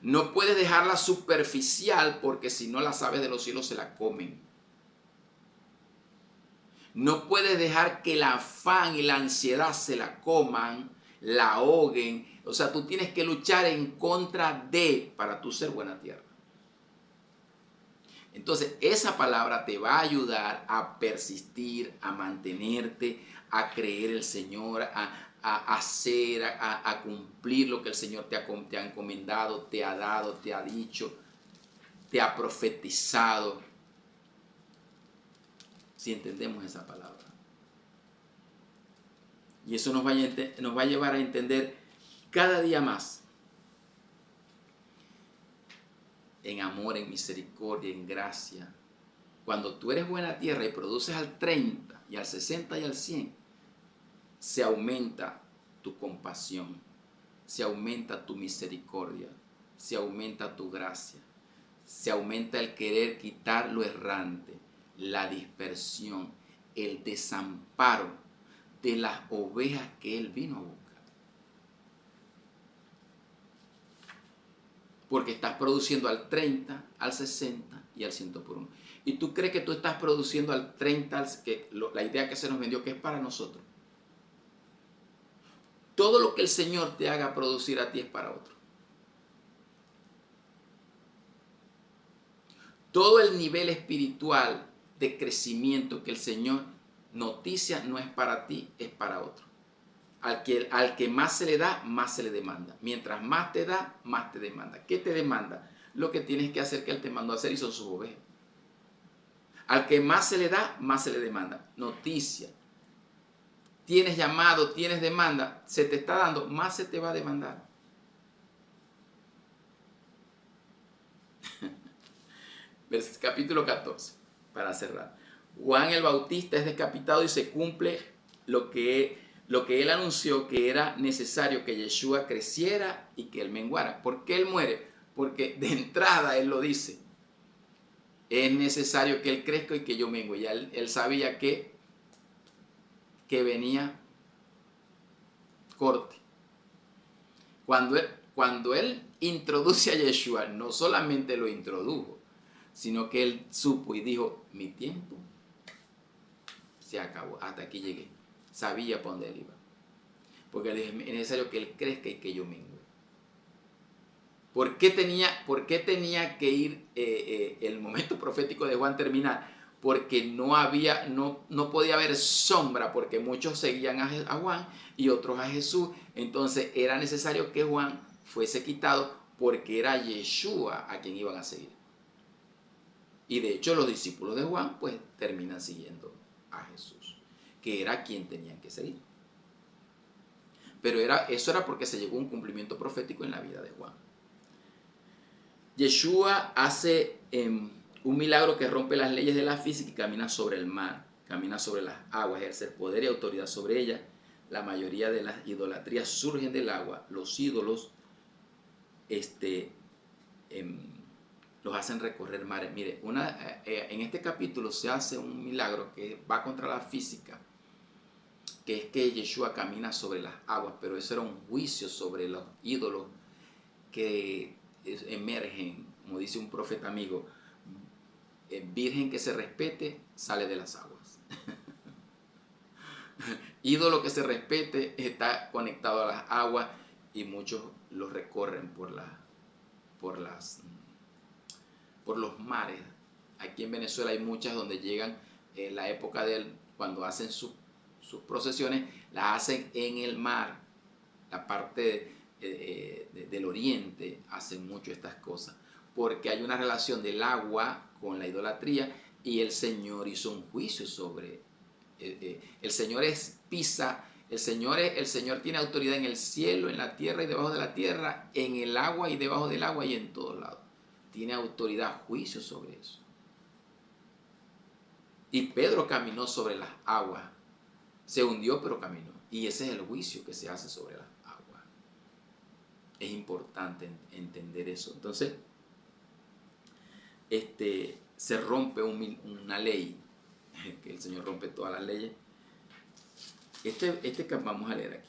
No puedes dejarla superficial, porque si no, las aves de los cielos se la comen. No puedes dejar que el afán y la ansiedad se la coman, la ahoguen. O sea, tú tienes que luchar en contra de, para tú ser buena tierra. Entonces, esa palabra te va a ayudar a persistir, a mantenerte, a creer el Señor, a hacer, a cumplir lo que el Señor te ha encomendado, te ha dado, te ha dicho, te ha profetizado. Si entendemos esa palabra. Y eso nos va a llevar a entender cada día más en amor, en misericordia, en gracia. Cuando tú eres buena tierra y produces al 30 y al 60 y al 100, se aumenta tu compasión, se aumenta tu misericordia, se aumenta tu gracia, se aumenta el querer quitar lo errante, la dispersión, el desamparo de las ovejas que Él vino a buscar. Porque estás produciendo al 30, al 60 y al 100 por 1. Y tú crees que tú estás produciendo al 30, la idea que se nos vendió que es para nosotros. Todo lo que el Señor te haga producir a ti es para otro. Todo el nivel espiritual de crecimiento que el Señor noticia no es para ti, es para otro. Al que más se le da, más se le demanda. Mientras más te da, más te demanda. ¿Qué te demanda? Lo que tienes que hacer que Él te mandó a hacer y son sus ovejas. Al que más se le da, más se le demanda. Noticia. Tienes llamado, tienes demanda, se te está dando, más se te va a demandar. Capítulo 14, para cerrar. Juan el Bautista es decapitado y se cumple lo que él anunció, que era necesario que Yeshua creciera y que él menguara. ¿Por qué él muere? Porque de entrada él lo dice. Es necesario que él crezca y que yo mengue. Ya él sabía que venía corte. Cuando él introduce a Yeshua, no solamente lo introdujo, sino que él supo y dijo, mi tiempo se acabó, hasta aquí llegué. Sabía para dónde él iba. Porque es necesario que él crezca y que yo mengue. ¿Por qué tenía que ir el momento profético de Juan terminar? Porque no podía haber sombra, porque muchos seguían a Juan y otros a Jesús. Entonces era necesario que Juan fuese quitado, porque era Yeshua a quien iban a seguir. Y de hecho los discípulos de Juan pues terminan siguiendo a Jesús, que era quien tenían que seguir. Pero eso era porque se llegó a un cumplimiento profético en la vida de Juan. Yeshua hace un milagro que rompe las leyes de la física y camina sobre el mar, camina sobre las aguas, ejerce poder y autoridad sobre ellas. La mayoría de las idolatrías surgen del agua. Los ídolos los hacen recorrer mares. Mire, en este capítulo se hace un milagro que va contra la física, que es que Yeshua camina sobre las aguas, pero eso era un juicio sobre los ídolos que emergen, como dice un profeta amigo, virgen que se respete sale de las aguas. Ídolo que se respete está conectado a las aguas y muchos los recorren por los mares. Aquí en Venezuela hay muchas donde llegan en la época cuando hacen sus procesiones, las hacen en el mar, la parte del oriente hacen mucho estas cosas, porque hay una relación del agua con la idolatría y el Señor hizo un juicio sobre, el Señor pisa El Señor tiene autoridad en el cielo, en la tierra y debajo de la tierra, en el agua y debajo del agua y en todos lados. Tiene autoridad, juicio sobre eso. Y Pedro caminó sobre las aguas. Se hundió, pero caminó. Y ese es el juicio que se hace sobre las aguas. Es importante entender eso. Entonces, se rompe una ley, que el Señor rompe todas las leyes. Que vamos a leer aquí.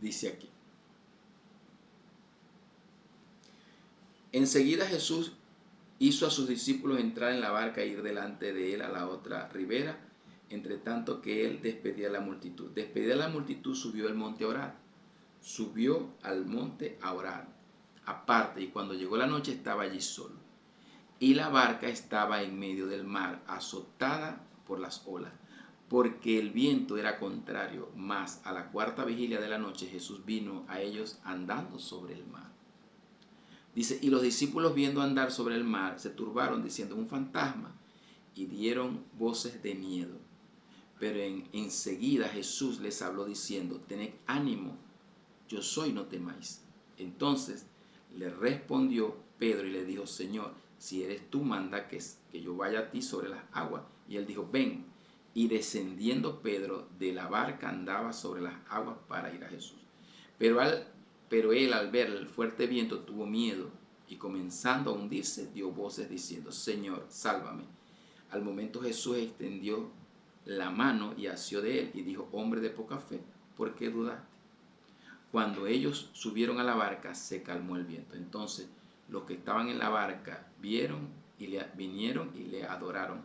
Dice aquí. Enseguida Jesús hizo a sus discípulos entrar en la barca e ir delante de él a la otra ribera, entre tanto que él despedía a la multitud. Despedida a la multitud, subió al monte a orar. Subió al monte a orar, aparte, y cuando llegó la noche estaba allí solo. Y la barca estaba en medio del mar, azotada por las olas, porque el viento era contrario. Mas a la cuarta vigilia de la noche Jesús vino a ellos andando sobre el mar. Dice, y los discípulos viendo andar sobre el mar se turbaron diciendo un fantasma y dieron voces de miedo. Pero enseguida Jesús les habló diciendo, tened ánimo, yo soy, no temáis. Entonces le respondió Pedro y le dijo, Señor, si eres tú, manda que yo vaya a ti sobre las aguas. Y él dijo, ven. Y descendiendo Pedro de la barca andaba sobre las aguas para ir a Jesús. Pero él al ver el fuerte viento tuvo miedo y comenzando a hundirse dio voces diciendo, Señor, sálvame. Al momento Jesús extendió la mano y asió de él y dijo, hombre de poca fe, ¿por qué dudaste? Cuando ellos subieron a la barca se calmó el viento. Entonces los que estaban en la barca vinieron y le adoraron,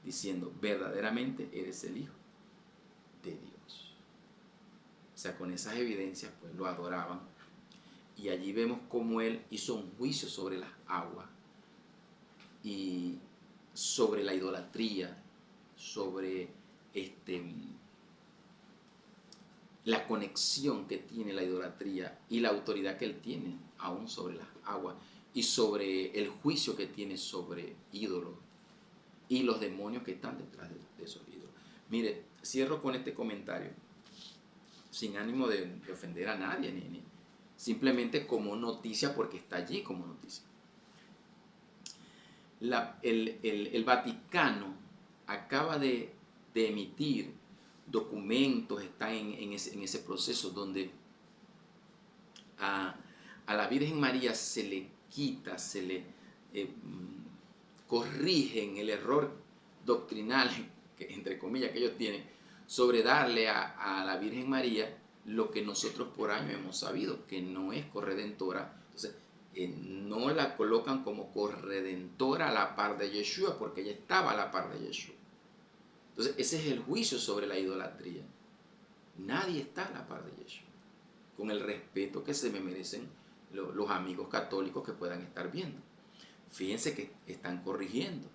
diciendo, verdaderamente eres el Hijo de Dios. O sea, con esas evidencias pues lo adoraban. Y allí vemos cómo él hizo un juicio sobre las aguas y sobre la idolatría, sobre la conexión que tiene la idolatría y la autoridad que él tiene aún sobre las aguas y sobre el juicio que tiene sobre ídolos y los demonios que están detrás de esos ídolos. Mire, cierro con este comentario, sin ánimo de ofender a nadie, ni simplemente como noticia porque está allí como noticia. El Vaticano acaba de emitir documentos, está en ese proceso donde a la Virgen María se le quita, se le corrigen el error doctrinal, que, entre comillas, que ellos tienen, sobre darle a la Virgen María lo que nosotros por años hemos sabido, que no es corredentora. Entonces, no la colocan como corredentora a la par de Yeshua, porque ella estaba a la par de Yeshua. Entonces, ese es el juicio sobre la idolatría. Nadie está a la par de Yeshua, con el respeto que se me merecen los amigos católicos que puedan estar viendo. Fíjense que están corrigiendo.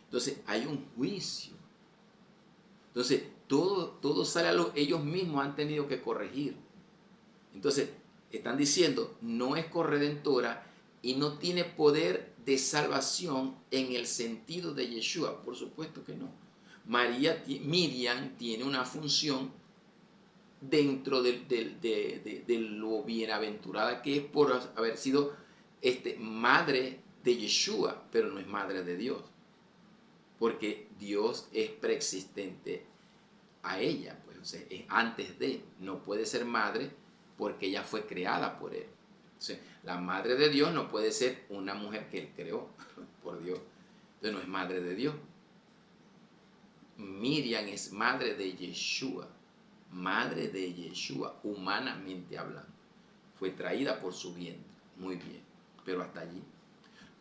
Entonces, hay un juicio. Entonces, todo sale a luz. Ellos mismos han tenido que corregir. Entonces, están diciendo, no es corredentora y no tiene poder de salvación en el sentido de Yeshua. Por supuesto que no. Miriam tiene una función dentro de lo bienaventurada que es por haber sido madre de Yeshua, pero no es madre de Dios. Porque Dios es preexistente a ella, pues, o sea, es antes de, no puede ser madre porque ella fue creada por él. O sea, la madre de Dios no puede ser una mujer que él creó, por Dios. Entonces no es madre de Dios. Miriam es madre de Yeshua, humanamente hablando. Fue traída por su vientre, muy bien, pero hasta allí.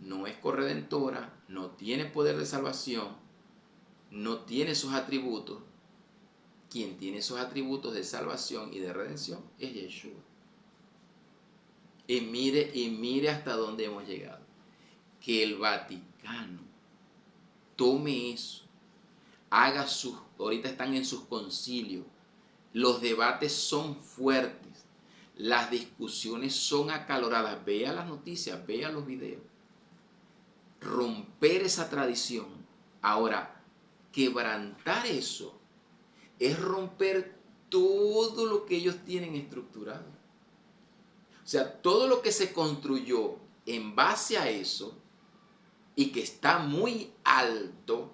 No es corredentora, no tiene poder de salvación, no tiene esos atributos. Quien tiene esos atributos de salvación y de redención es Yeshua. Y mire hasta dónde hemos llegado. Que el Vaticano tome eso, ahorita están en sus concilios, los debates son fuertes, Las discusiones son acaloradas. Vea las noticias, vea los videos. Romper esa tradición. Ahora, quebrantar eso es romper todo lo que ellos tienen estructurado. O sea, todo lo que se construyó en base a eso y que está muy alto,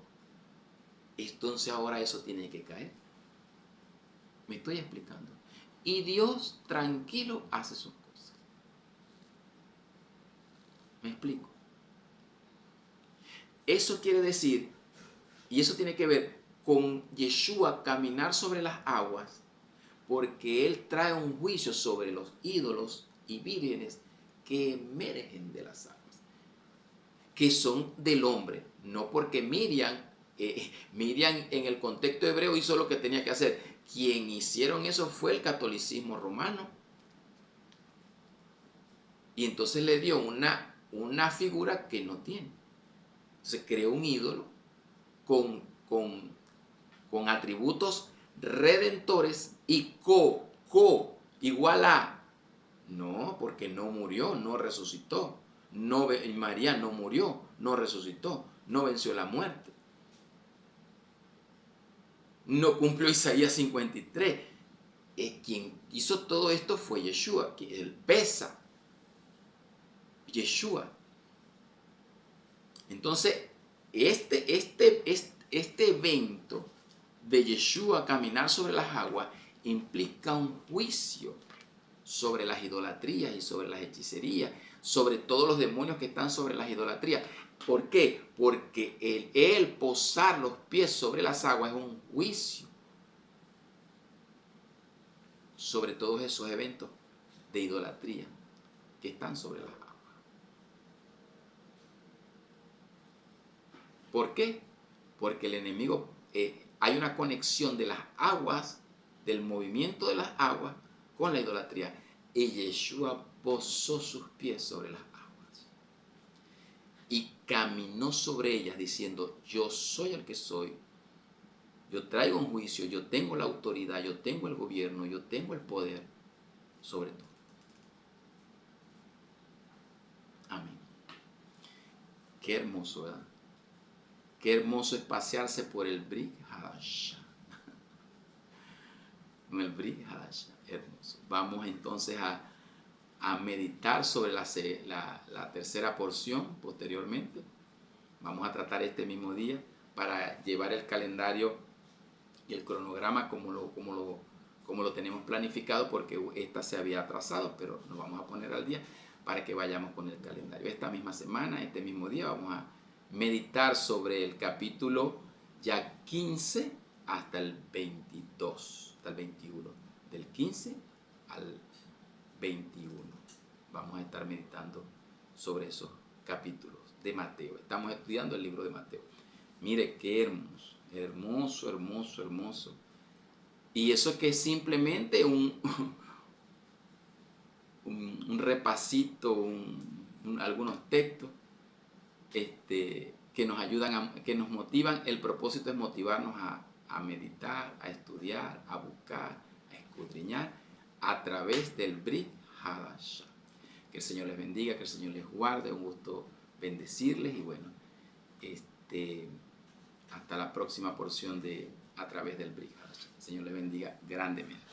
entonces ahora eso tiene que caer. Me estoy explicando. Y Dios tranquilo hace sus cosas. ¿Me explico? Eso quiere decir, y eso tiene que ver con Yeshua caminar sobre las aguas, porque Él trae un juicio sobre los ídolos y vírgenes que emergen de las aguas, que son del hombre, no porque Miriam en el contexto hebreo hizo lo que tenía que hacer. Quien hicieron eso fue el catolicismo romano. Y entonces le dio una figura que no tiene. Entonces creó un ídolo con atributos redentores y igual a. No, porque no murió, no resucitó. No, María no murió, no resucitó, no venció la muerte. No cumplió Isaías 53. Quien hizo todo esto fue Yeshua, que él pesa. Yeshua. Entonces, este evento de Yeshua caminar sobre las aguas implica un juicio sobre las idolatrías y sobre las hechicerías, sobre todos los demonios que están sobre las idolatrías. ¿Por qué? Porque el posar los pies sobre las aguas es un juicio sobre todos esos eventos de idolatría que están sobre las aguas. ¿Por qué? Porque el enemigo, hay una conexión de las aguas, del movimiento de las aguas con la idolatría. Y Yeshua posó sus pies sobre las aguas y caminó sobre ellas diciendo: yo soy el que soy, yo traigo un juicio, yo tengo la autoridad, yo tengo el gobierno, yo tengo el poder sobre todo. Amén. Qué hermoso, ¿verdad? Qué hermoso es pasearse por el Brit Hadashah. En el Brit Hadashah, hermoso. Vamos entonces a meditar sobre la tercera porción posteriormente. Vamos a tratar este mismo día para llevar el calendario y el cronograma como lo tenemos planificado, porque esta se había atrasado, pero nos vamos a poner al día para que vayamos con el calendario. Esta misma semana, este mismo día, vamos a meditar sobre el capítulo ya 15 hasta el 22, hasta el 21, del 15 al 21. Vamos a estar meditando sobre esos capítulos de Mateo. Estamos estudiando el libro de Mateo. Mire qué hermoso, hermoso, hermoso, hermoso. Y eso que es simplemente un repasito, algunos textos que nos ayudan, que nos motivan. El propósito es motivarnos a meditar, a estudiar, a buscar, a escudriñar a través del Brit Hadashah. Que el Señor les bendiga, que el Señor les guarde. Un gusto bendecirles y bueno, hasta la próxima porción de A través del Brit Hadashah. El Señor les bendiga grandemente.